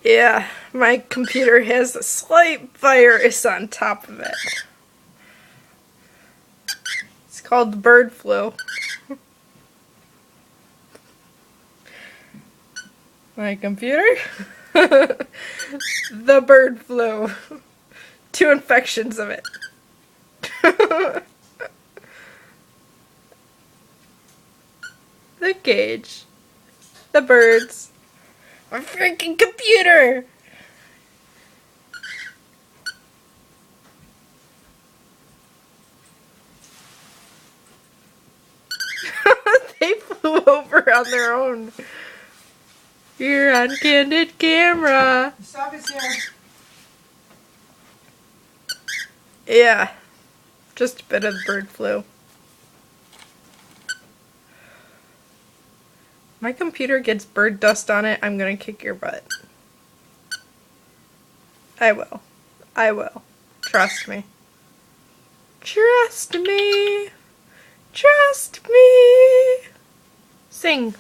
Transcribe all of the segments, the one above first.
Yeah, my computer has a slight virus on top of it. It's called the bird flu. My computer? The bird flu. 2 infections of it. The cage. The birds. My freaking computer! They flew over on their own. You're on candid camera. Stop it, Sarah. Yeah, just a bit of bird flu. My computer gets bird dust on it, I'm gonna kick your butt. I will. I will. Trust me. Trust me. Trust me. Sing.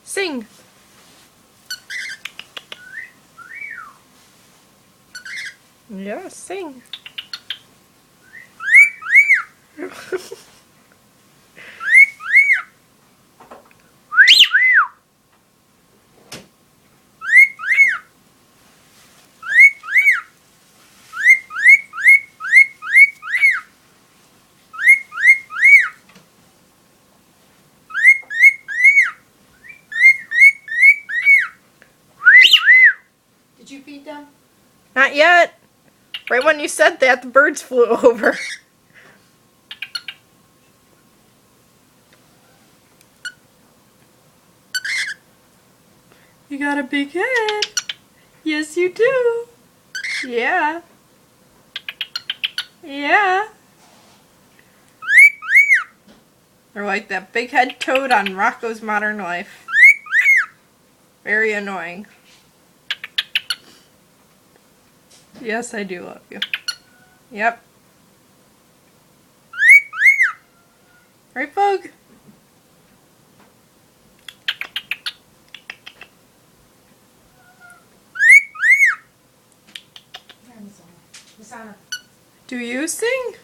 Sing. Yeah, sing. Did you feed them? Not yet. Right when you said that, the birds flew over. You got a big head. Yes, you do. Yeah. Yeah. They're like that big head toad on Rocko's Modern Life. Very annoying. Yes, I do love you. Yep. Right, Bug? Masana. Do you sing?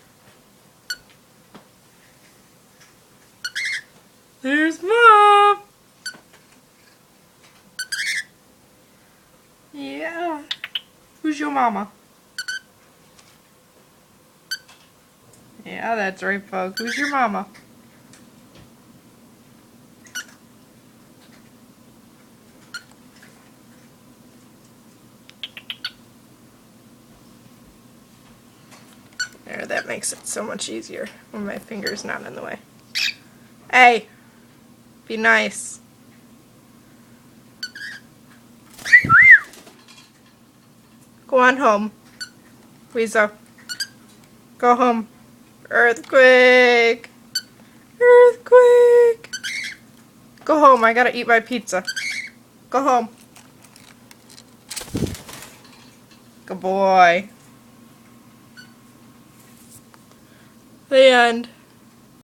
There's Mom! Yeah. Who's your mama? Yeah, that's right, Bug. Who's your mama? There, that makes it so much easier when my finger's not in the way. Hey! Be nice. Go on home. Weezo. Go home. Earthquake! Earthquake! Go home, I gotta eat my pizza. Go home. Good boy. The end.